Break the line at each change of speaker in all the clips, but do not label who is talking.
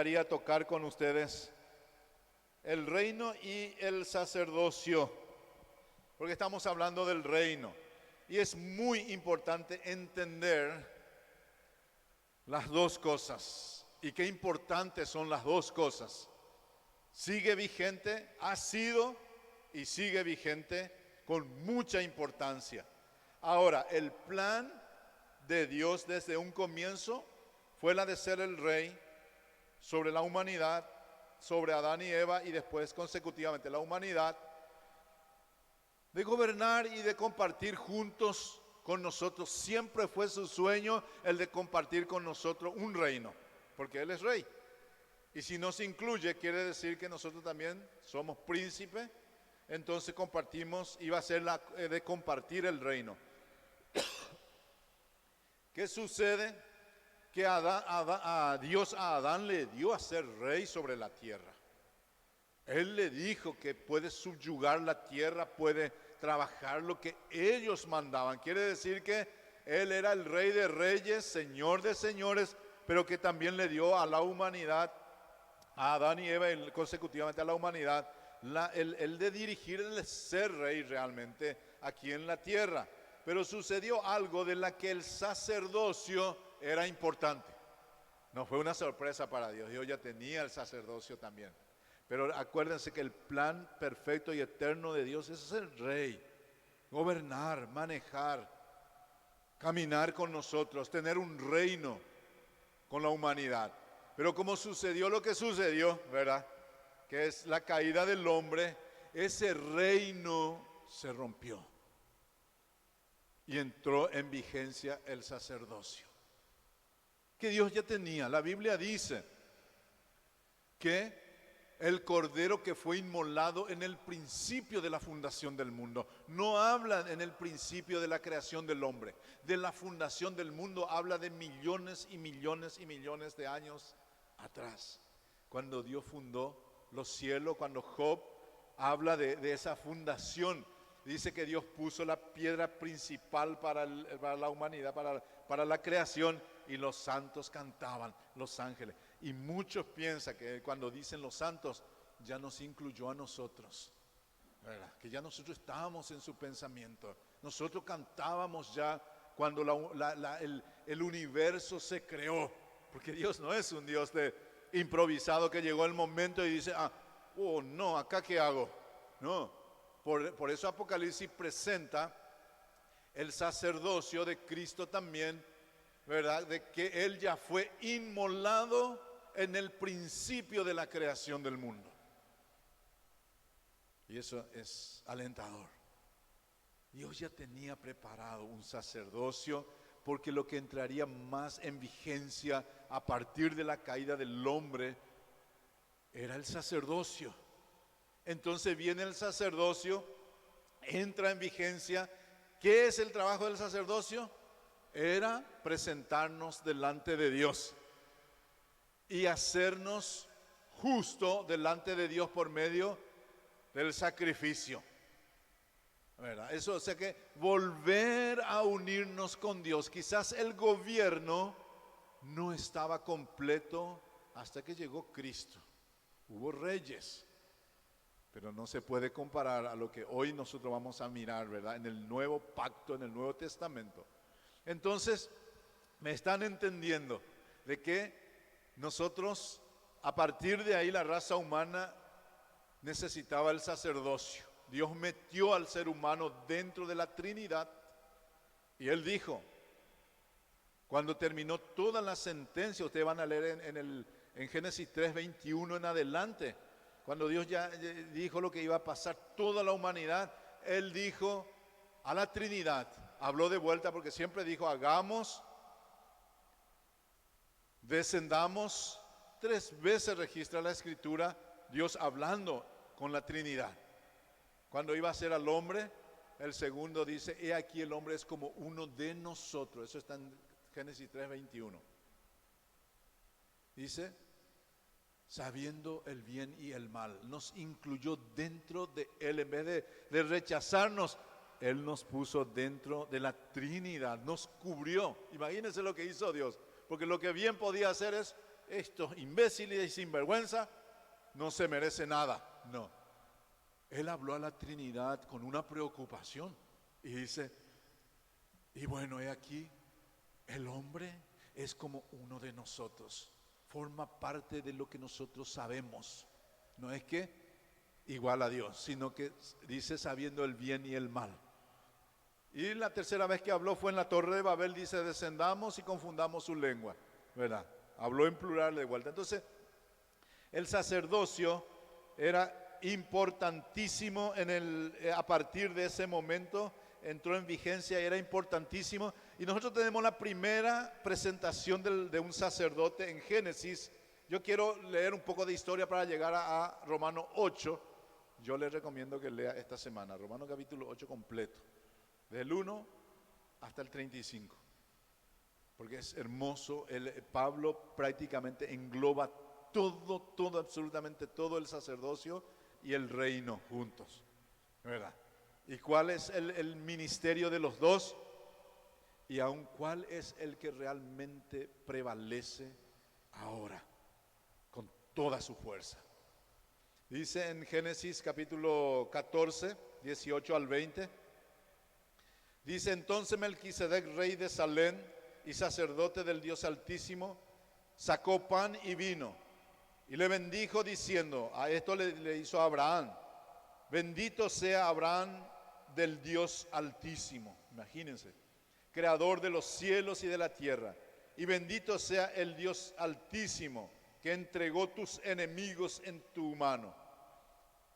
gustaría tocar con ustedes el reino y el sacerdocio, porque estamos hablando del reino. Y es muy importante entender las dos cosas. Y qué importantes son las dos cosas. Sigue vigente, ha sido y sigue vigente con mucha importancia. Ahora, el plan de Dios desde un comienzo fue la de ser el rey sobre la humanidad, sobre Adán y Eva y después consecutivamente la humanidad, de gobernar y de compartir juntos con nosotros. Siempre fue su sueño el de compartir con nosotros un reino, porque Él es rey. Y si no se incluye, quiere decir que nosotros también somos príncipes, entonces compartimos, y va a ser la de compartir el reino. ¿Qué sucede? Que Dios a Adán le dio a ser rey sobre la tierra. Él le dijo que puede subyugar la tierra, puede trabajar lo que ellos mandaban. Quiere decir que Él era el rey de reyes, señor de señores, pero que también le dio a la humanidad, a Adán y Eva, y consecutivamente a la humanidad, el de dirigir, el de ser rey realmente aquí en la tierra. Pero sucedió algo de la que el sacerdocio era importante. No fue una sorpresa para Dios, Dios ya tenía el sacerdocio también. Pero acuérdense que el plan perfecto y eterno de Dios es ser rey, gobernar, manejar, caminar con nosotros, tener un reino con la humanidad. Pero como sucedió lo que sucedió, ¿verdad? Que es la caída del hombre, ese reino se rompió y entró en vigencia el sacerdocio que Dios ya tenía. La Biblia dice que el cordero que fue inmolado en el principio de la fundación del mundo, no habla en el principio de la creación del hombre, de la fundación del mundo, habla de millones y millones y millones de años atrás, cuando Dios fundó los cielos. Cuando Job habla de esa fundación, dice que Dios puso la piedra principal para la humanidad, para la creación, y los santos cantaban, los ángeles. Y muchos piensan que cuando dicen los santos, ya nos incluyó a nosotros, ¿verdad? Que ya nosotros estábamos en su pensamiento. Nosotros cantábamos ya cuando el universo se creó. Porque Dios no es un Dios de improvisado que llegó el momento y dice, oh no, ¿acá qué hago? No, por eso Apocalipsis presenta el sacerdocio de Cristo también, ¿verdad? De que Él ya fue inmolado en el principio de la creación del mundo. Y eso es alentador. Dios ya tenía preparado un sacerdocio, porque lo que entraría más en vigencia a partir de la caída del hombre era el sacerdocio. Entonces viene el sacerdocio, entra en vigencia. ¿Qué es el trabajo del sacerdocio? Era presentarnos delante de Dios y hacernos justo delante de Dios por medio del sacrificio, ¿verdad? Eso, o sea que volver a unirnos con Dios. Quizás el gobierno no estaba completo hasta que llegó Cristo. Hubo reyes, pero no se puede comparar a lo que hoy nosotros vamos a mirar, ¿verdad? En el nuevo pacto, en el Nuevo Testamento. Entonces, me están entendiendo de que nosotros, a partir de ahí, la raza humana necesitaba el sacerdocio. Dios metió al ser humano dentro de la Trinidad y Él dijo, cuando terminó toda la sentencia, ustedes van a leer en Génesis 3:21 en adelante, cuando Dios ya dijo lo que iba a pasar toda la humanidad, Él dijo a la Trinidad, habló de vuelta porque siempre dijo hagamos, descendamos. 3 veces registra la Escritura Dios hablando con la Trinidad. Cuando iba a ser al hombre, el segundo dice, he aquí el hombre es como uno de nosotros. Eso está en Génesis 3:21. Dice, sabiendo el bien y el mal, nos incluyó dentro de Él. En vez de rechazarnos, Él nos puso dentro de la Trinidad, nos cubrió. Imagínense lo que hizo Dios, porque lo que bien podía hacer es estos imbéciles y sinvergüenza no se merece nada. No. Él habló a la Trinidad con una preocupación y dice, y bueno, he aquí, el hombre es como uno de nosotros, forma parte de lo que nosotros sabemos. No es que igual a Dios, sino que dice sabiendo el bien y el mal. Y la tercera vez que habló fue en la Torre de Babel, dice, descendamos y confundamos su lengua, ¿verdad? Habló en plural de vuelta. Entonces, el sacerdocio era importantísimo a partir de ese momento, entró en vigencia y era importantísimo. Y nosotros tenemos la primera presentación de un sacerdote en Génesis. Yo quiero leer un poco de historia para llegar a Romanos 8. Yo les recomiendo que lea esta semana, Romanos capítulo 8 completo, del 1 hasta el 35. Porque es hermoso, Pablo prácticamente engloba todo, absolutamente todo el sacerdocio y el reino juntos, ¿verdad? ¿Y cuál es el ministerio de los dos? Y aún cuál es el que realmente prevalece ahora, con toda su fuerza. Dice en Génesis capítulo 14, 18 al 20, dice, entonces Melquisedec, rey de Salem y sacerdote del Dios Altísimo, sacó pan y vino y le bendijo diciendo, a esto le hizo a Abraham, bendito sea Abraham del Dios Altísimo, imagínense, creador de los cielos y de la tierra, y bendito sea el Dios Altísimo que entregó tus enemigos en tu mano.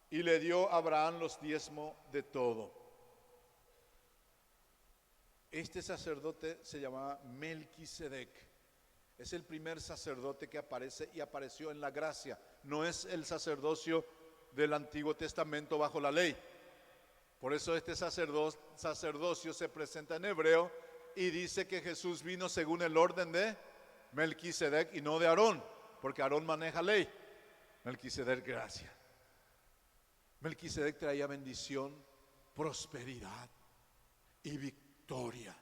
Y le dio a Abraham los diezmos de todo. Este sacerdote se llamaba Melquisedec. Es el primer sacerdote que aparece y apareció en la gracia. No es el sacerdocio del Antiguo Testamento bajo la ley. Por eso este sacerdocio se presenta en hebreo y dice que Jesús vino según el orden de Melquisedec y no de Aarón, porque Aarón maneja ley. Melquisedec gracia. Melquisedec traía bendición, prosperidad y victoria.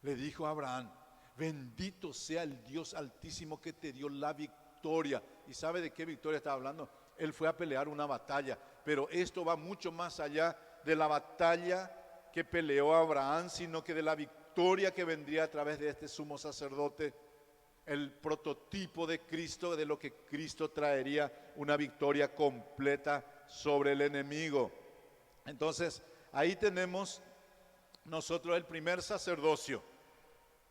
Le dijo a Abraham, bendito sea el Dios Altísimo que te dio la victoria. ¿Y sabe de qué victoria está hablando? Él fue a pelear una batalla, pero esto va mucho más allá de la batalla que peleó Abraham, sino que de la victoria que vendría a través de este sumo sacerdote, el prototipo de Cristo, de lo que Cristo traería, una victoria completa sobre el enemigo. Entonces, ahí tenemos nosotros el primer sacerdocio.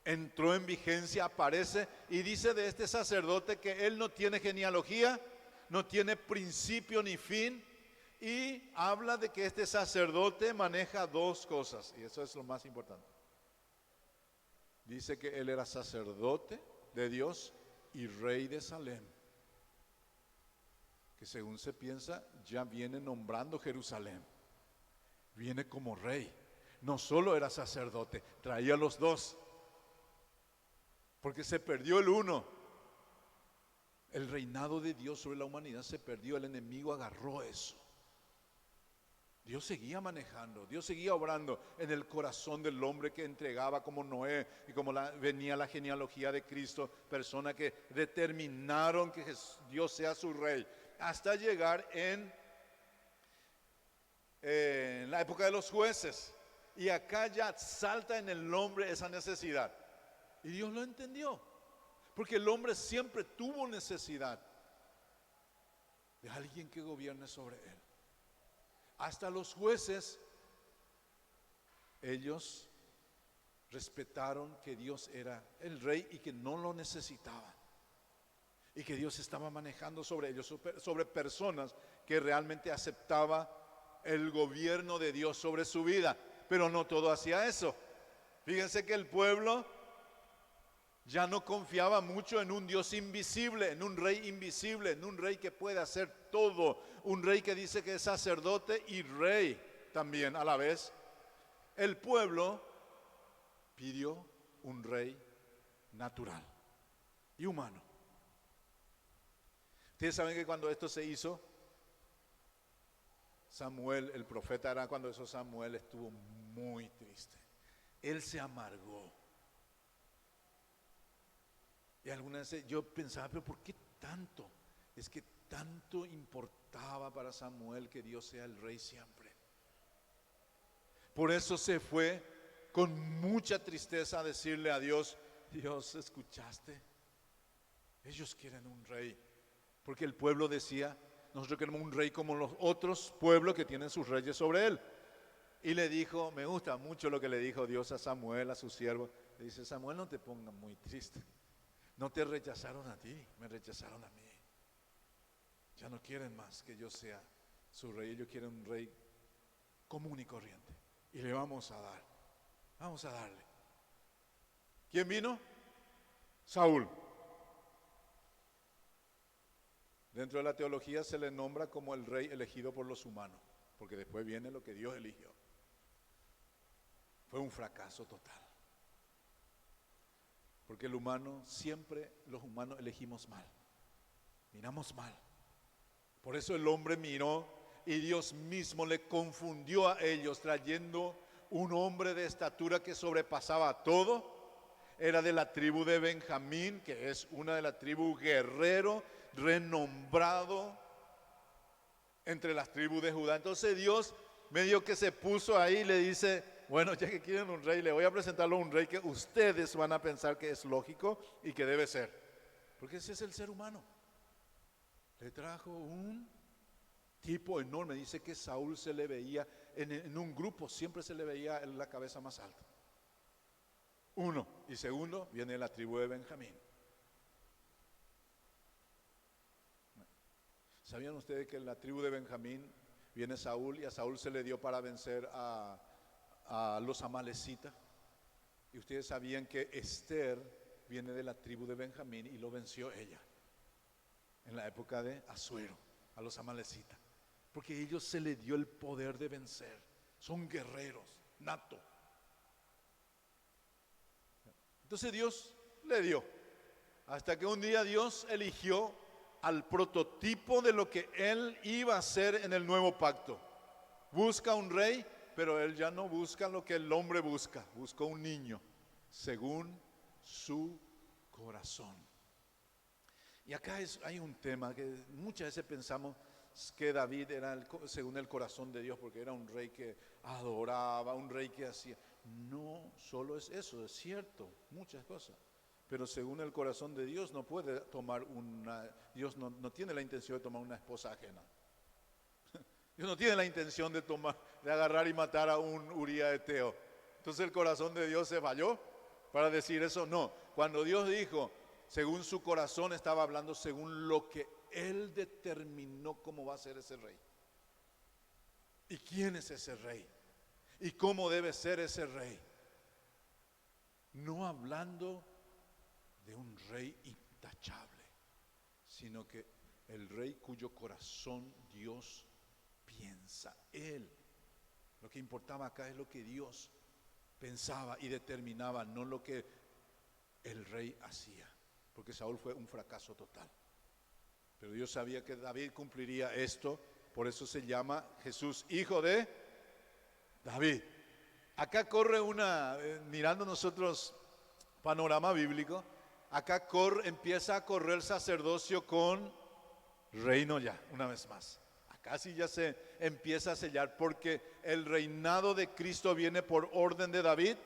Entró en vigencia, aparece y dice de este sacerdote que él no tiene genealogía, no tiene principio ni fin, y habla de que este sacerdote maneja dos cosas, y eso es lo más importante. Dice que él era sacerdote de Dios y rey de Salem, que según se piensa ya viene nombrando Jerusalén, viene como rey. No solo era sacerdote, traía los dos, porque se perdió el uno. El reinado de Dios sobre la humanidad se perdió, el enemigo agarró eso. Dios seguía manejando, Dios seguía obrando en el corazón del hombre que entregaba como Noé y como venía la genealogía de Cristo, personas que determinaron que Dios sea su rey, hasta llegar en la época de los jueces. Y acá ya salta en el hombre esa necesidad. Y Dios lo entendió, porque el hombre siempre tuvo necesidad de alguien que gobierne sobre él. Hasta los jueces, ellos respetaron que Dios era el rey y que no lo necesitaban, y que Dios estaba manejando sobre ellos, sobre personas que realmente aceptaban el gobierno de Dios sobre su vida. Pero no todo hacía eso. Fíjense que el pueblo ya no confiaba mucho en un Dios invisible, en un rey invisible, en un rey que puede hacer todo, un rey que dice que es sacerdote y rey también a la vez. El pueblo pidió un rey natural y humano. Ustedes saben que cuando esto se hizo, Samuel, el profeta, era cuando eso, Samuel estuvo muy triste. Él se amargó. Y algunas veces yo pensaba, pero ¿por qué tanto? Es que tanto importaba para Samuel que Dios sea el rey siempre. Por eso se fue con mucha tristeza a decirle a Dios: Dios, ¿escuchaste? Ellos quieren un rey. Porque el pueblo decía: nosotros queremos un rey como los otros pueblos que tienen sus reyes sobre él. Y le dijo, me gusta mucho lo que le dijo Dios a Samuel, a su siervo. Le dice: Samuel, no te pongas muy triste. No te rechazaron a ti, me rechazaron a mí. Ya no quieren más que yo sea su rey. Ellos quieren un rey común y corriente. Y le vamos a dar. Vamos a darle. ¿Quién vino? Saúl. Dentro de la teología se le nombra como el rey elegido por los humanos, porque después viene lo que Dios eligió. Fue un fracaso total. Porque el humano, siempre los humanos elegimos mal. Miramos mal. Por eso el hombre miró y Dios mismo le confundió a ellos, trayendo un hombre de estatura que sobrepasaba todo. Era de la tribu de Benjamín, que es una de las tribus guerrero, renombrado entre las tribus de Judá. Entonces Dios medio que se puso ahí y le dice: bueno, ya que quieren un rey, le voy a presentarlo a un rey que ustedes van a pensar que es lógico y que debe ser. Porque ese es el ser humano. Le trajo un tipo enorme. Dice que Saúl se le veía, en un grupo siempre se le veía en la cabeza más alta. Uno. Y segundo, viene de la tribu de Benjamín. ¿Sabían ustedes que en la tribu de Benjamín viene Saúl y a Saúl se le dio para vencer a los amalecitas? Y ustedes sabían que Esther viene de la tribu de Benjamín y lo venció ella en la época de Asuero, a los amalecitas, porque a ellos se les dio el poder de vencer. Son guerreros nato. Entonces Dios le dio, hasta que un día Dios eligió al prototipo de lo que él iba a hacer en el nuevo pacto. Busca un rey, pero él ya no busca lo que el hombre busca. Buscó un niño según su corazón. Y acá hay un tema que muchas veces pensamos que David era según el corazón de Dios, porque era un rey que adoraba, un rey que hacía. No solo es eso, es cierto, muchas cosas. Pero según el corazón de Dios no puede tomar Dios no tiene la intención de tomar una esposa ajena. Dios no tiene la intención de agarrar y matar a un Uría eteo. Entonces el corazón de Dios se falló para decir eso. No, cuando Dios dijo según su corazón, estaba hablando según lo que Él determinó cómo va a ser ese rey. ¿Y quién es ese rey? ¿Y cómo debe ser ese rey? No hablando de un rey intachable, sino que el rey cuyo corazón Dios piensa. Él. Lo que importaba acá es lo que Dios pensaba y determinaba, no lo que el rey hacía. Porque Saúl fue un fracaso total. Pero Dios sabía que David cumpliría esto. Por eso se llama Jesús, hijo de David. Acá corre mirando nosotros panorama bíblico, acá empieza a correr sacerdocio con reino ya, una vez más. Acá sí ya se empieza a sellar, porque el reinado de Cristo viene por orden de David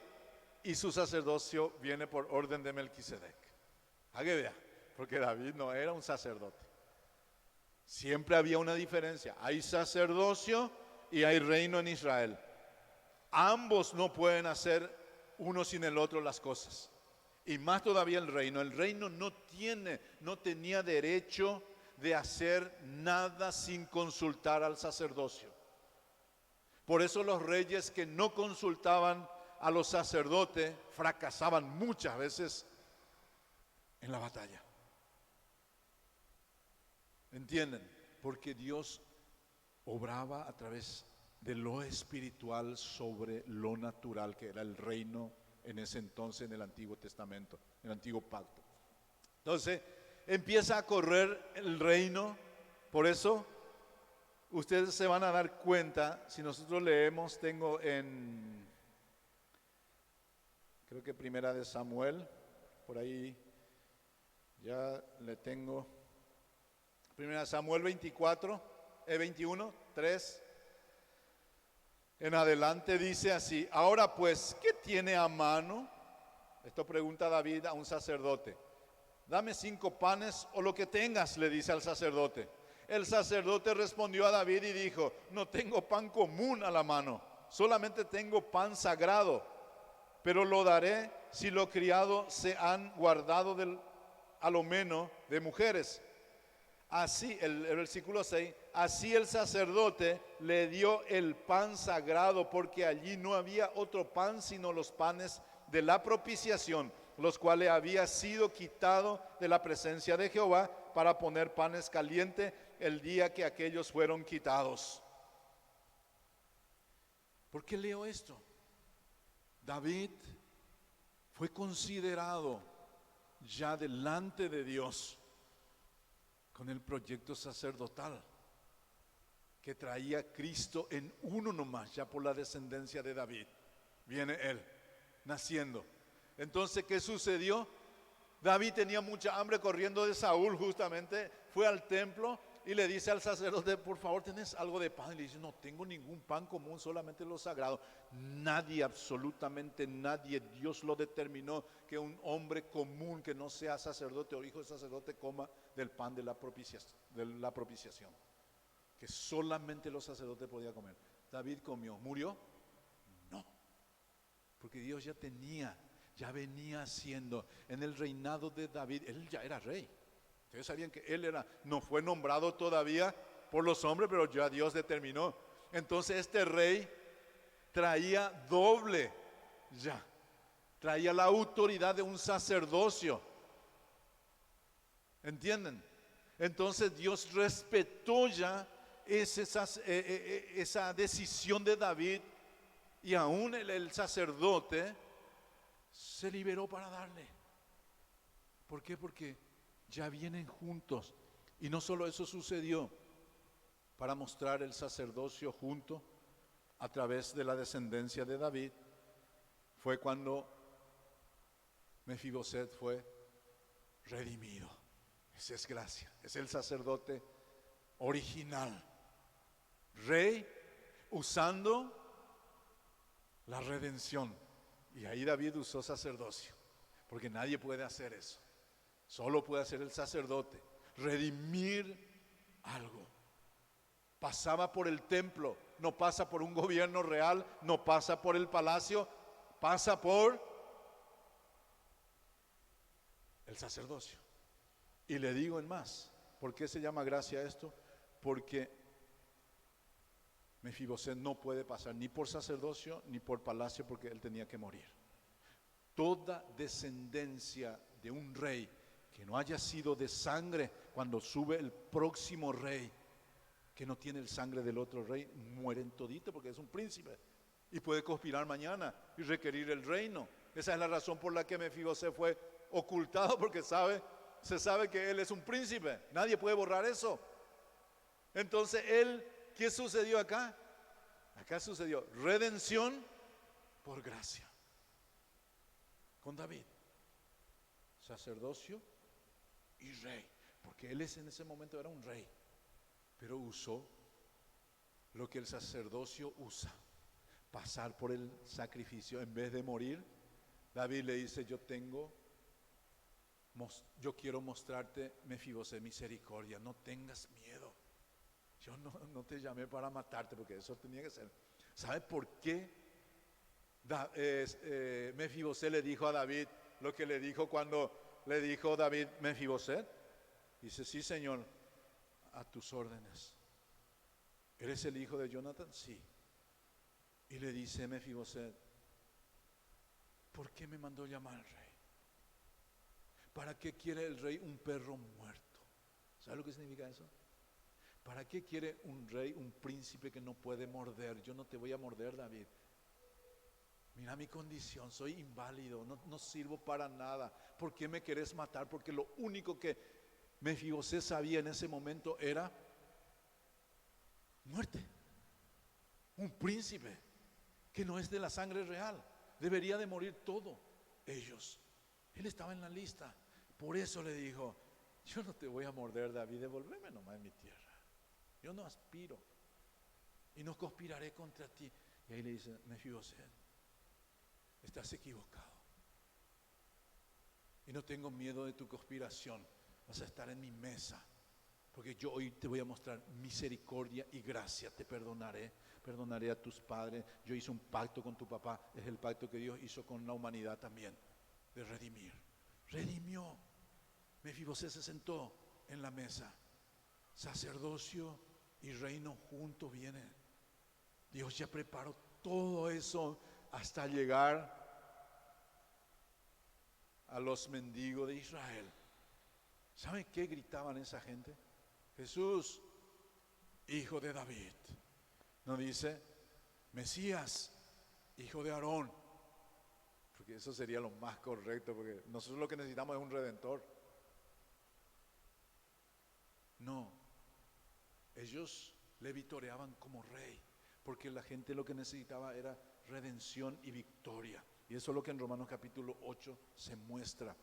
y su sacerdocio viene por orden de Melquisedec. A que vea, porque David no era un sacerdote. Siempre había una diferencia. Hay sacerdocio y hay reino en Israel. Ambos no pueden hacer uno sin el otro las cosas. Y más todavía el reino. El reino no tenía derecho de hacer nada sin consultar al sacerdocio. Por eso los reyes que no consultaban a los sacerdotes fracasaban muchas veces en la batalla. ¿Entienden? Porque Dios obraba a través de lo espiritual sobre lo natural, que era el reino en ese entonces en el Antiguo Testamento, en el Antiguo Pacto. Entonces empieza a correr el reino. Por eso ustedes se van a dar cuenta, si nosotros leemos, tengo creo que Primera de Samuel, por ahí Ya le tengo. 1 Samuel 21, 3. En adelante dice así: ahora pues, ¿qué tiene a mano? Esto pregunta David a un sacerdote. Dame 5 panes o lo que tengas, le dice al sacerdote. El sacerdote respondió a David y dijo: no tengo pan común a la mano, solamente tengo pan sagrado, pero lo daré si los criados se han guardado a lo menos de mujeres. Así, el versículo 6, así el sacerdote le dio el pan sagrado, porque allí no había otro pan sino los panes de la propiciación, los cuales había sido quitado de la presencia de Jehová para poner panes calientes el día que aquellos fueron quitados. ¿Por qué leo esto? David fue considerado ya delante de Dios con el proyecto sacerdotal que traía Cristo en uno nomás, ya por la descendencia de David. Viene él naciendo. Entonces, ¿qué sucedió? David tenía mucha hambre corriendo de Saúl, justamente fue al templo y le dice al sacerdote: por favor, ¿tenés algo de pan? Y le dice: no tengo ningún pan común, solamente lo sagrado. Nadie, absolutamente nadie, Dios lo determinó, que un hombre común que no sea sacerdote o hijo de sacerdote coma del pan de la propiciación, que solamente los sacerdotes podían comer. David comió. ¿Murió? No, porque Dios ya venía haciendo en el reinado de David. Él ya era rey. Ustedes sabían que él no fue nombrado todavía por los hombres, pero ya Dios determinó. Entonces este rey traía doble, traía la autoridad de un sacerdocio. ¿Entienden? Entonces Dios respetó ya esa decisión de David, y aún el sacerdote se liberó para darle. ¿Por qué? Porque ya vienen juntos. Y no solo eso sucedió, para mostrar el sacerdocio junto a través de la descendencia de David, fue cuando Mefiboset fue redimido. Esa es gracia, es el sacerdote original, rey usando la redención. Y ahí David usó sacerdocio, porque nadie puede hacer eso. Solo puede hacer el sacerdote, redimir algo. Pasaba por el templo, no pasa por un gobierno real, no pasa por el palacio, pasa por el sacerdocio. Y le digo en más, ¿por qué se llama gracia esto? Porque Mefiboset no puede pasar ni por sacerdocio ni por palacio, porque él tenía que morir. Toda descendencia de un rey que no haya sido de sangre, cuando sube el próximo rey, que no tiene el sangre del otro rey, mueren todito, porque es un príncipe y puede conspirar mañana y requerir el reino. Esa es la razón por la que Mefiboset fue ocultado, porque se sabe que él es un príncipe, nadie puede borrar eso. Entonces ¿qué sucedió acá? Acá sucedió redención por gracia con David, sacerdocio y rey, porque él en ese momento era un rey, pero usó lo que el sacerdocio usa, pasar por el sacrificio. En vez de morir, David le dice: yo quiero mostrarte, Mefiboset, misericordia, no tengas miedo. Yo no te llamé para matarte, porque eso tenía que ser. ¿Sabe por qué Mefiboset le dijo a David lo que le dijo cuando le dijo David: Mefiboset? Dice: sí, Señor, a tus órdenes. ¿Eres el hijo de Jonathan? Sí. Y le dice Mefiboset: ¿por qué me mandó llamar al rey? ¿Para qué quiere el rey un perro muerto? ¿Sabe lo que significa eso? ¿Para qué quiere un rey un príncipe que no puede morder? Yo no te voy a morder, David. Mira mi condición, soy inválido, no sirvo para nada. ¿Por qué me querés matar? Porque lo único que Mefiboset sabía en ese momento era muerte. Un príncipe que no es de la sangre real, debería de morir todo ellos. Él estaba en la lista, Por eso le dijo, yo no te voy a morder, David, devolveme nomás mi tierra. Yo no aspiro y no conspiraré contra ti. Y ahí le dice, Mefiboset, estás equivocado. Y no tengo miedo de tu conspiración. Vas a estar en mi mesa. Porque yo hoy te voy a mostrar misericordia y gracia. Te perdonaré a tus padres. Yo hice un pacto con tu papá. Es el pacto que Dios hizo con la humanidad también. De redimir. Redimió. Mefiboset se sentó en la mesa. Sacerdocio y reino juntos vienen. Dios ya preparó todo eso hasta llegar a los mendigos de Israel. ¿Saben qué gritaban esa gente? Jesús, hijo de David. No dice, Mesías, hijo de Aarón. Porque eso sería lo más correcto, porque nosotros lo que necesitamos es un redentor. No, ellos le vitoreaban como rey, porque la gente lo que necesitaba era redención y victoria. Y eso es lo que en Romanos capítulo 8 se muestra.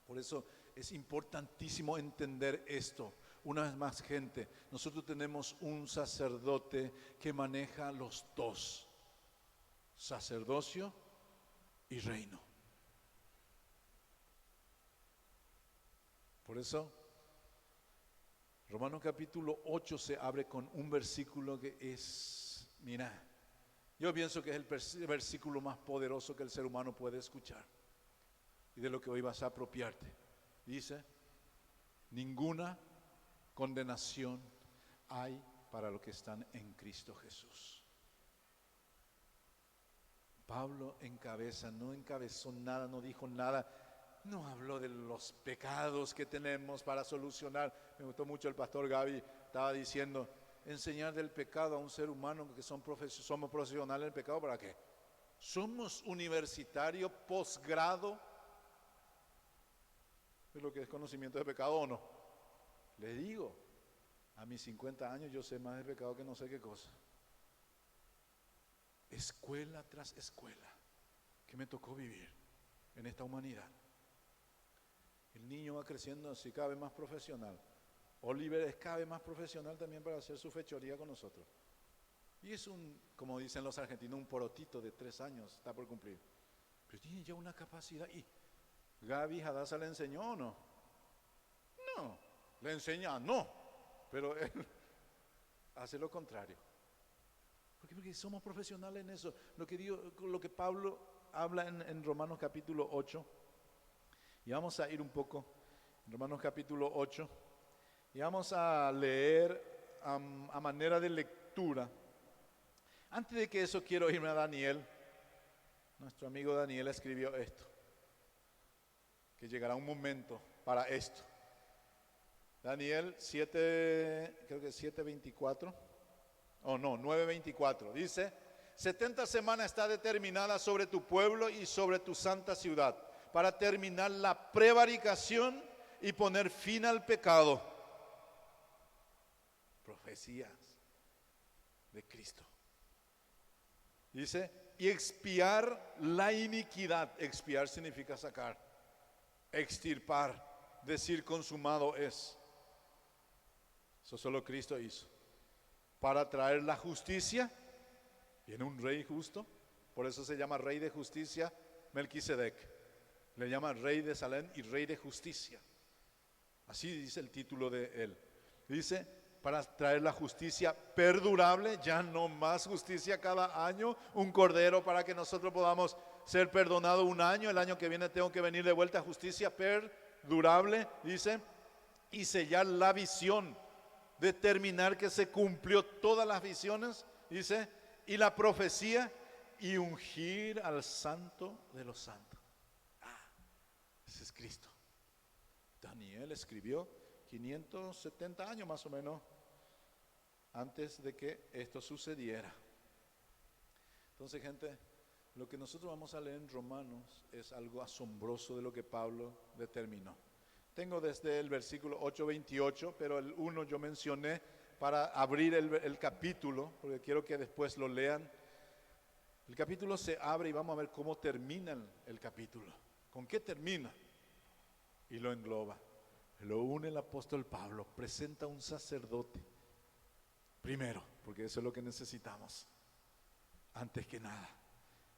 Por eso es importantísimo entender esto. Una vez más, gente, nosotros tenemos un sacerdote que maneja los dos: sacerdocio y reino. Por eso, Romanos capítulo 8 se abre con un versículo que es, mira, yo pienso que es el versículo más poderoso que el ser humano puede escuchar y de lo que hoy vas a apropiarte. Dice, ninguna condenación hay para los que están en Cristo Jesús. Pablo no encabezó nada, no dijo nada, no habló de los pecados que tenemos para solucionar. Me gustó mucho el pastor Gaby, estaba diciendo, enseñar del pecado a un ser humano que somos profesionales del pecado, ¿para qué? Somos universitarios, posgrado de lo que es conocimiento de pecado, ¿o no? Le digo, a mis 50 años yo sé más de pecado que no sé qué cosa. Escuela tras escuela que me tocó vivir en esta humanidad. El niño va creciendo así, cada vez más profesional. Oliver es cada vez más profesional también para hacer su fechoría con nosotros. Y es como dicen los argentinos, un porotito de 3 años, está por cumplir. Pero tiene ya una capacidad. ¿Y Gaby Hadassah le enseñó o no? No, le enseña no, pero él hace lo contrario. Porque somos profesionales en eso. Lo que Pablo habla en Romanos capítulo 8, y vamos a ir un poco en Romanos capítulo 8, y vamos a leer a manera de lectura. Antes de que eso quiero irme a Daniel. Nuestro amigo Daniel escribió esto, que llegará un momento para esto. Daniel 7, creo que 7:24, 9:24, dice, 70 semanas está determinada sobre tu pueblo y sobre tu santa ciudad, para terminar la prevaricación y poner fin al pecado. Profecías de Cristo. Dice, y expiar la iniquidad. Expiar significa sacar, extirpar, decir consumado es. Eso solo Cristo hizo. Para traer la justicia, viene un rey justo, por eso se llama rey de justicia, Melquisedec. Le llama rey de Salem y rey de justicia. Así dice el título de él. Dice, para traer la justicia perdurable, ya no más justicia cada año, un cordero para que nosotros podamos ser perdonados un año, el año que viene tengo que venir de vuelta, justicia perdurable, dice, y sellar la visión, determinar que se cumplió todas las visiones, dice, y la profecía, y ungir al santo de los santos. Ese es Cristo. Daniel escribió 570 años más o menos antes de que esto sucediera. Entonces, gente, lo que nosotros vamos a leer en Romanos es algo asombroso de lo que Pablo determinó. Tengo desde el versículo 8:28, pero el 1 yo mencioné para abrir el capítulo, porque quiero que después lo lean. El capítulo se abre y vamos a ver cómo termina el capítulo. ¿Con qué termina? y lo engloba. Lo une el apóstol Pablo, presenta un sacerdote. Primero, porque eso es lo que necesitamos, antes que nada.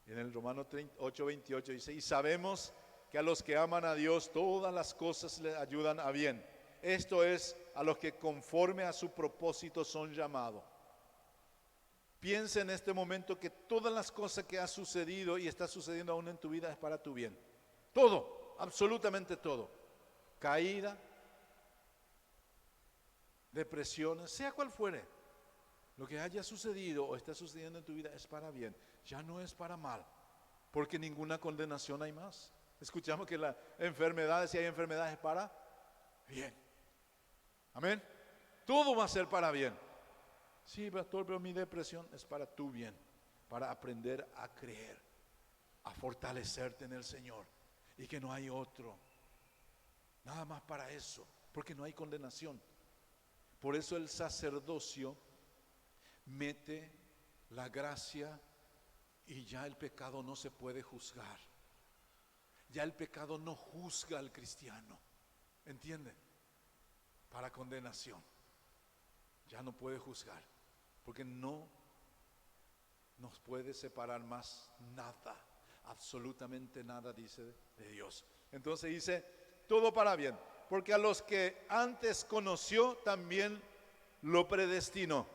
En el Romano 8:28 dice, y sabemos que a los que aman a Dios todas las cosas les ayudan a bien. Esto es, a los que conforme a su propósito son llamados. Piensa en este momento que todas las cosas que ha sucedido y está sucediendo aún en tu vida es para tu bien. Todo, absolutamente todo. Caída, depresiones, sea cual fuere. Lo que haya sucedido o está sucediendo en tu vida es para bien, ya no es para mal, porque ninguna condenación hay más. Escuchamos que las enfermedades, si hay enfermedades, es para bien. Amén. Todo va a ser para bien. Sí, pastor, pero mi depresión es para tu bien, para aprender a creer, a fortalecerte en el Señor y que no hay otro. Nada más para eso, porque no hay condenación. Por eso el sacerdocio mete la gracia y ya el pecado no se puede juzgar. Ya el pecado no juzga al cristiano, ¿entiende? Para condenación. Ya no puede juzgar, porque no nos puede separar más nada, absolutamente nada, dice de Dios. Entonces dice, todo para bien, porque a los que antes conoció también lo predestinó,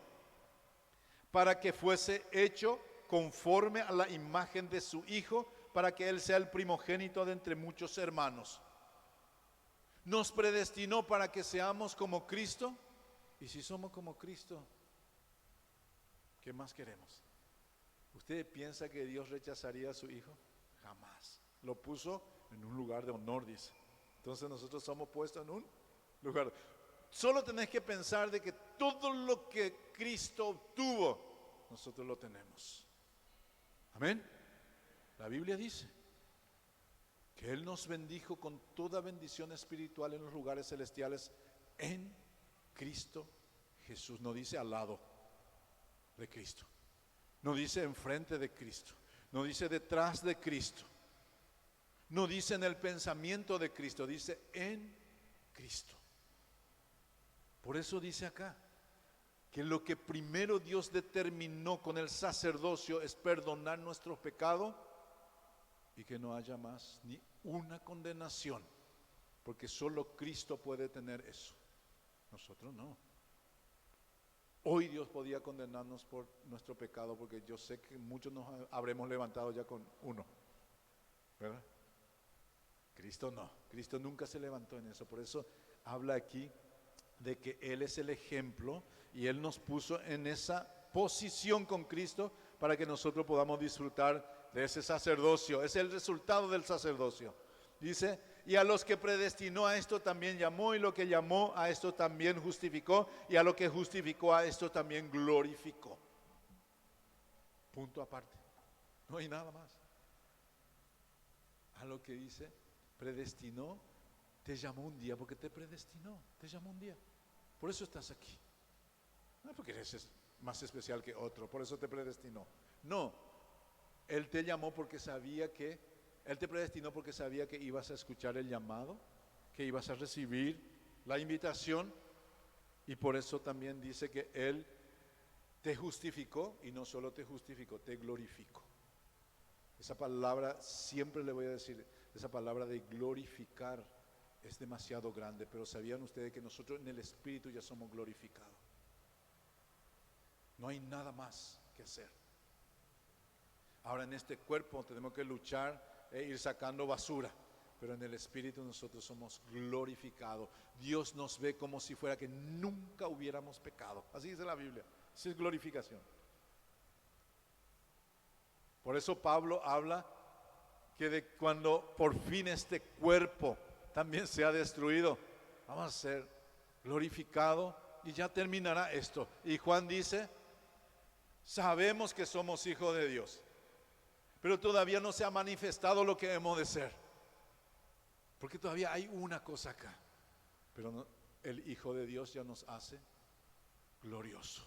para que fuese hecho conforme a la imagen de su Hijo, para que Él sea el primogénito de entre muchos hermanos. Nos predestinó para que seamos como Cristo, y si somos como Cristo, ¿qué más queremos? ¿Usted piensa que Dios rechazaría a su Hijo? Jamás. Lo puso en un lugar de honor, dice. Entonces nosotros somos puestos en un lugar. Solo tenés que pensar de que todo lo que Cristo obtuvo, nosotros lo tenemos. Amén. La Biblia dice que Él nos bendijo con toda bendición espiritual en los lugares celestiales en Cristo Jesús. No dice al lado de Cristo, no dice enfrente de Cristo, no dice detrás de Cristo, no dice en el pensamiento de Cristo, dice en Cristo. Por eso dice acá que lo que primero Dios determinó con el sacerdocio es perdonar nuestros pecados y que no haya más ni una condenación, porque solo Cristo puede tener eso, nosotros no. Hoy Dios podía condenarnos por nuestro pecado, porque yo sé que muchos nos habremos levantado ya con uno, ¿verdad? Cristo no, Cristo nunca se levantó en eso. Por eso habla aquí de que Él es el ejemplo y Él nos puso en esa posición con Cristo para que nosotros podamos disfrutar de ese sacerdocio. Es el resultado del sacerdocio. Dice, y a los que predestinó a esto también llamó, y lo que llamó a esto también justificó, y a lo que justificó a esto también glorificó. Punto aparte, no hay nada más. A lo que dice, predestinó, te llamó un día porque te predestinó, te llamó un día. Por eso estás aquí. No porque eres más especial que otro, por eso te predestinó. No, Él te llamó porque sabía que, Él te predestinó porque sabía que ibas a escuchar el llamado, que ibas a recibir la invitación, y por eso también dice que Él te justificó, y no solo te justificó, te glorificó. Esa palabra, siempre le voy a decir, esa palabra de glorificar es demasiado grande, pero ¿sabían ustedes que nosotros en el Espíritu ya somos glorificados? No hay nada más que hacer. Ahora en este cuerpo tenemos que luchar e ir sacando basura, pero en el Espíritu nosotros somos glorificados. Dios nos ve como si fuera que nunca hubiéramos pecado. Así dice la Biblia, así es glorificación. Por eso Pablo habla que de cuando por fin este cuerpo también sea destruido, vamos a ser glorificados y ya terminará esto. Y Juan dice, sabemos que somos hijos de Dios, pero todavía no se ha manifestado lo que hemos de ser, porque todavía hay una cosa acá, pero no, el Hijo de Dios ya nos hace glorioso.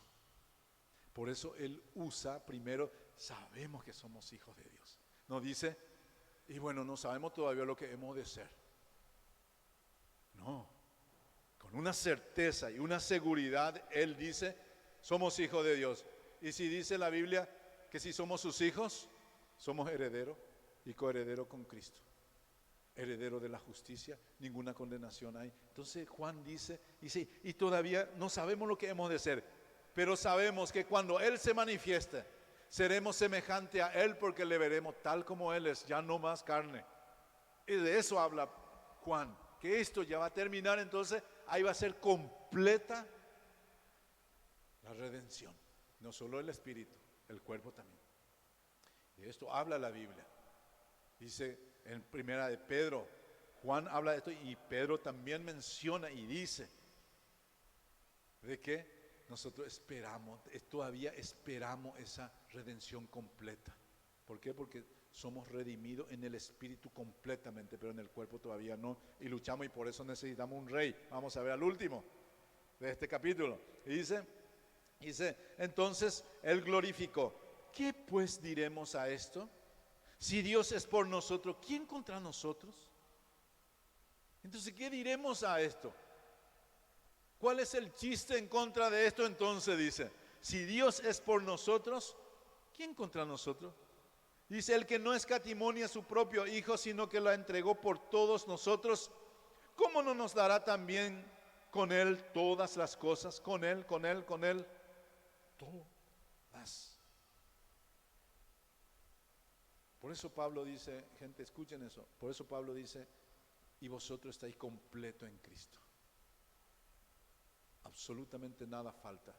Por eso Él usa primero, sabemos que somos hijos de Dios. No dice, y bueno, no sabemos todavía lo que hemos de ser. No, con una certeza y una seguridad, Él dice, somos hijos de Dios. Y si dice la Biblia que si somos sus hijos, somos herederos y coherederos con Cristo. Heredero de la justicia, ninguna condenación hay. Entonces Juan dice, y todavía no sabemos lo que hemos de ser, pero sabemos que cuando Él se manifieste, seremos semejantes a Él porque le veremos tal como Él es, ya no más carne. Y de eso habla Juan, que esto ya va a terminar, entonces ahí va a ser completa la redención. No solo el espíritu, el cuerpo también. De esto habla la Biblia. Dice en primera de Pedro, Juan habla de esto y Pedro también menciona y dice de que nosotros esperamos, todavía esperamos esa redención completa. ¿Por qué? Porque somos redimidos en el espíritu completamente, pero en el cuerpo todavía no. Y luchamos y por eso necesitamos un rey. Vamos a ver al último de este capítulo. Y dice, entonces Él glorificó. ¿Qué pues diremos a esto? Si Dios es por nosotros, ¿quién contra nosotros? Entonces, ¿qué diremos a esto? ¿Cuál es el chiste en contra de esto? Entonces dice, si Dios es por nosotros, ¿quién contra nosotros? Dice, el que no escatimó a su propio Hijo, sino que lo entregó por todos nosotros, ¿cómo no nos dará también con Él todas las cosas? Con Él, todas. Por eso Pablo dice, gente, escuchen eso, por eso Pablo dice, y vosotros estáis completo en Cristo. Absolutamente nada falta.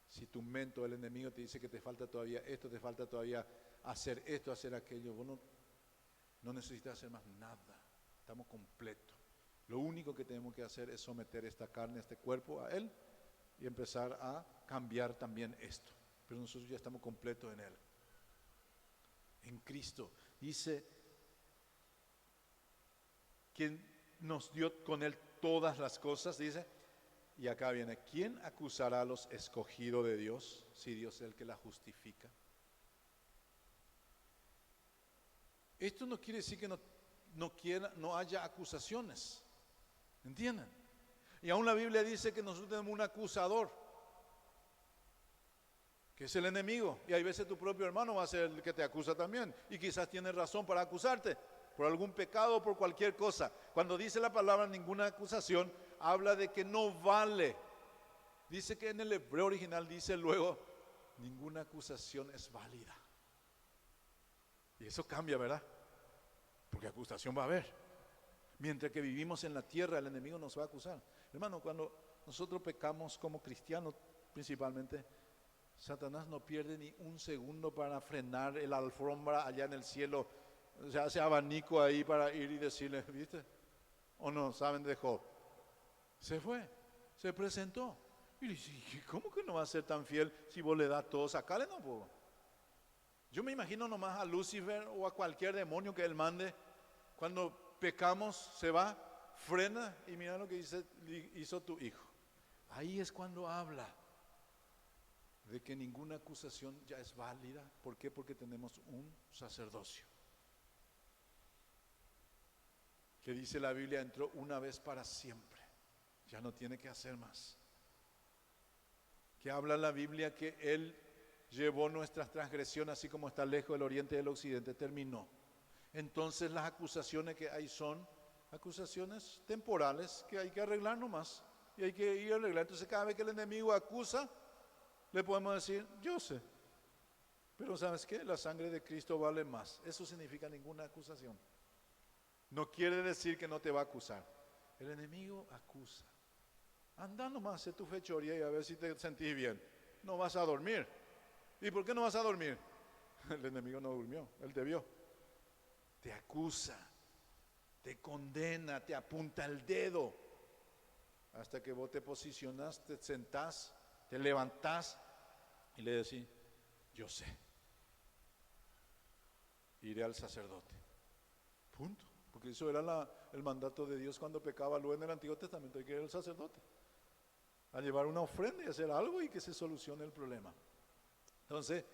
Si tu mente o el enemigo te dice que te falta todavía esto, te falta todavía hacer esto, hacer aquello, vos no necesitas hacer más nada. Estamos completos. Lo único que tenemos que hacer es someter esta carne, este cuerpo a Él y empezar a cambiar también esto. Pero nosotros ya estamos completos en Él. En Cristo. Dice, quien nos dio con Él todas las cosas, dice, y acá viene, ¿quién acusará a los escogidos de Dios si Dios es el que la justifica? Esto no quiere decir que no haya acusaciones, ¿entienden? Y aún la Biblia dice que nosotros tenemos un acusador, que es el enemigo, y hay veces tu propio hermano va a ser el que te acusa también, y quizás tiene razón para acusarte, por algún pecado o por cualquier cosa. Cuando dice la palabra ninguna acusación, habla de que no vale. Dice que en el hebreo original dice luego, ninguna acusación es válida. Y eso cambia, ¿verdad? Porque acusación va a haber. Mientras que vivimos en la tierra, el enemigo nos va a acusar. Hermano, cuando nosotros pecamos como cristianos, principalmente, Satanás no pierde ni un segundo para frenar la alfombra allá en el cielo. O sea, hace abanico ahí para ir y decirle, ¿viste? ¿O no? ¿Saben de Job? Se fue, se presentó. Y dice, ¿cómo que no va a ser tan fiel si vos le das todo? Sacale, no puedo. Yo me imagino nomás a Lucifer o a cualquier demonio que él mande. Cuando pecamos, se va, frena y mira lo que hizo tu hijo. Ahí es cuando habla de que ninguna acusación ya es válida. ¿Por qué? Porque tenemos un sacerdocio. Que dice la Biblia, entró una vez para siempre. Ya no tiene que hacer más. Que habla la Biblia que Él llevó nuestras transgresiones, así como está lejos del oriente y del occidente, terminó. Entonces las acusaciones que hay son acusaciones temporales que hay que arreglar nomás. Y hay que ir a arreglar. Entonces cada vez que el enemigo acusa, le podemos decir, yo sé. Pero ¿sabes qué? La sangre de Cristo vale más. Eso significa ninguna acusación. No quiere decir que no te va a acusar. El enemigo acusa. Anda nomás a hacer tu fechoría y a ver si te sentís bien. No vas a dormir. ¿Y por qué no vas a dormir? El enemigo no durmió, él te vio. Te acusa, te condena, te apunta el dedo. Hasta que vos te posicionás, te sentás, te levantás y le decís, yo sé. Iré al sacerdote. Punto. Porque eso era el mandato de Dios cuando pecaba luego en el Antiguo Testamento, hay que ir al sacerdote a llevar una ofrenda y hacer algo y que se solucione el problema. Entonces,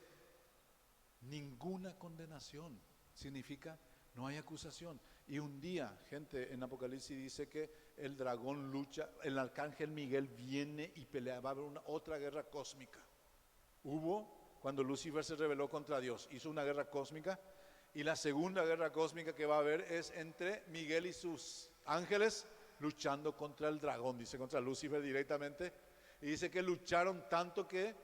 ninguna condenación significa No hay acusación. Y un día, gente, en Apocalipsis dice que el dragón lucha, el arcángel Miguel viene y pelea, va a haber otra guerra cósmica. Hubo, cuando Lucifer se rebeló contra Dios, hizo una guerra cósmica, y la segunda guerra cósmica que va a haber es entre Miguel y sus ángeles luchando contra el dragón, dice contra Lucifer directamente, y dice que lucharon tanto que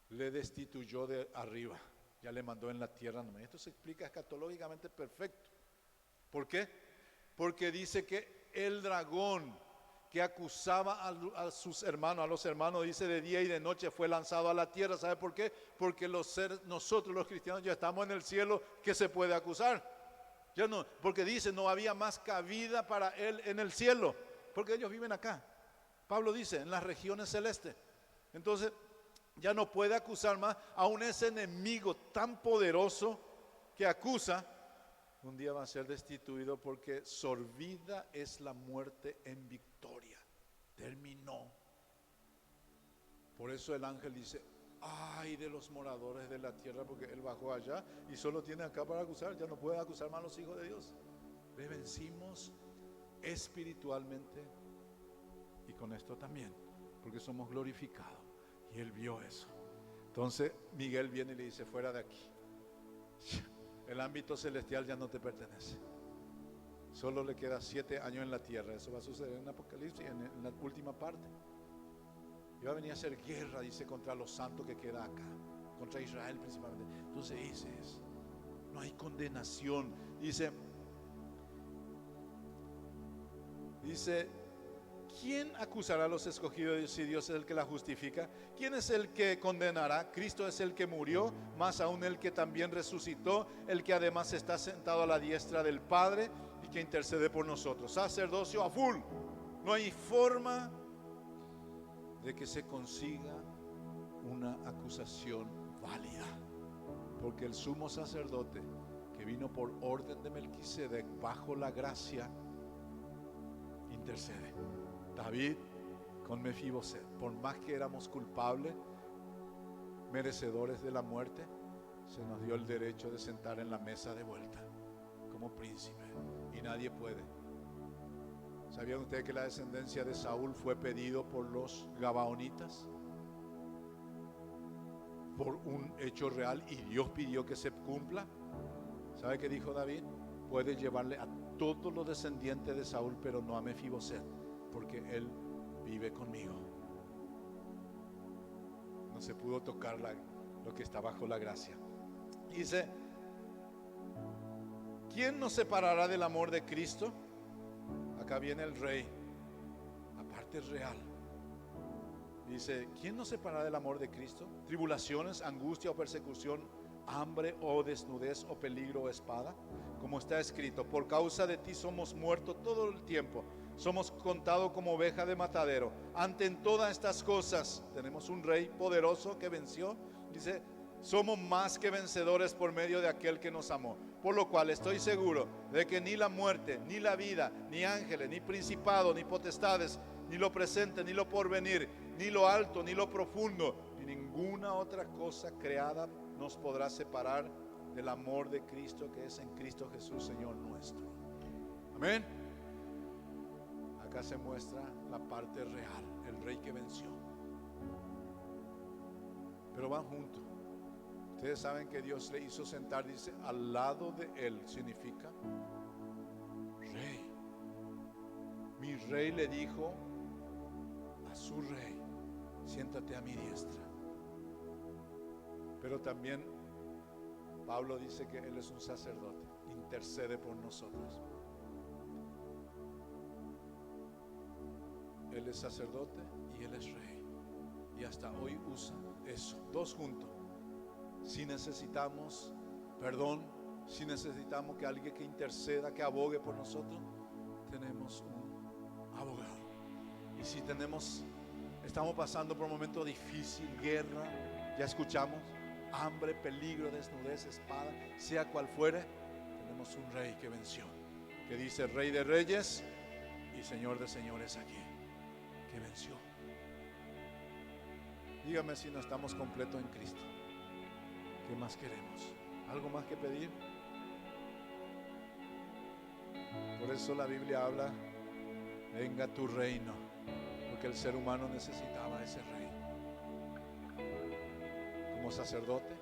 le destituyó de arriba, ya le mandó en la tierra nomás. Esto se explica escatológicamente perfecto. ¿Por qué? Porque dice que el dragón que acusaba a sus hermanos, a los hermanos, dice de día y de noche, fue lanzado a la tierra. ¿Sabe por qué? Porque nosotros los cristianos ya estamos en el cielo, ¿qué se puede acusar? Ya no, porque dice no había más cabida para él en el cielo, porque ellos viven acá. Pablo dice en las regiones celestes. Entonces ya no puede acusar más, aún ese enemigo tan poderoso que acusa, un día va a ser destituido, porque sorbida es la muerte en victoria. Terminó. Por eso el ángel dice, ay de los moradores de la tierra, porque él bajó allá y solo tiene acá para acusar, ya no puede acusar más a los hijos de Dios. Le vencimos espiritualmente y con esto también, porque somos glorificados. Y él vio eso. Entonces Miguel viene y le dice, fuera de aquí. El ámbito celestial ya no te pertenece. Solo le queda 7 años en la tierra. Eso va a suceder en Apocalipsis, en la última parte. Y va a venir a hacer guerra, dice, contra los santos que queda acá, contra Israel principalmente. Entonces dice eso. No hay condenación. Dice, ¿quién acusará a los escogidos si Dios es el que la justifica? ¿Quién es el que condenará? Cristo es el que murió, más aún el que también resucitó, el que además está sentado a la diestra del Padre y que intercede por nosotros. Sacerdocio a full. No hay forma de que se consiga una acusación válida, porque el sumo sacerdote que vino por orden de Melquisedec bajo la gracia intercede. David con Mefiboset, por más que éramos culpables, merecedores de la muerte, se nos dio el derecho de sentar en la mesa de vuelta como príncipe, y nadie puede. ¿Sabían ustedes que la descendencia de Saúl fue pedido por los gabaonitas? Por un hecho real, y Dios pidió que se cumpla. ¿Sabe qué dijo David? Puede llevarle a todos los descendientes de Saúl, pero no a Mefiboset, porque él vive conmigo. No se pudo tocar lo que está bajo la gracia. Dice, ¿quién nos separará del amor de Cristo? Acá viene el rey, aparte es real. Dice, ¿quién nos separará del amor de Cristo? Tribulaciones, angustia o persecución, hambre o desnudez o peligro o espada. Como está escrito, por causa de ti somos muertos todo el tiempo, somos contados como oveja de matadero. Ante todas estas cosas tenemos un rey poderoso que venció. Dice, somos más que vencedores por medio de aquel que nos amó. Por lo cual estoy seguro de que ni la muerte, ni la vida, ni ángeles, ni principados, ni potestades, ni lo presente, ni lo porvenir, ni lo alto, ni lo profundo, ni ninguna otra cosa creada nos podrá separar del amor de Cristo que es en Cristo Jesús, Señor nuestro. Amén. Acá se muestra la parte real, el rey que venció. Pero van juntos. Ustedes saben que Dios le hizo sentar, dice, al lado de él, significa rey. Mi rey le dijo a su rey, siéntate a mi diestra. Pero también Pablo dice que él es un sacerdote, intercede por nosotros. Él es sacerdote y él es rey. Y hasta hoy usa eso, dos juntos. Si necesitamos perdón, si necesitamos que alguien que interceda, que abogue por nosotros, tenemos un abogado. Y si estamos pasando por un momento difícil, guerra, ya escuchamos, hambre, peligro, desnudez, espada, sea cual fuere, tenemos un rey que venció, que dice Rey de Reyes y Señor de Señores aquí, que venció. Dígame si no estamos completos en Cristo. ¿Qué más queremos? ¿Algo más que pedir? Por eso la Biblia habla, venga tu reino, porque el ser humano necesitaba ese rey, como sacerdote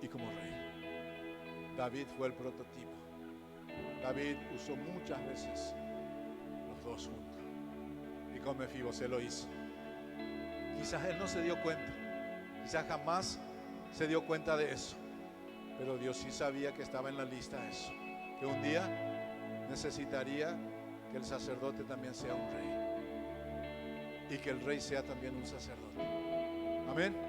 y como rey. David fue el prototipo. David usó muchas veces los dos juntos, y con Mefibosé lo hizo. Quizás él no se dio cuenta, quizás jamás se dio cuenta de eso, pero Dios sí sabía que estaba en la lista eso, que un día necesitaría que el sacerdote también sea un rey y que el rey sea también un sacerdote. Amén.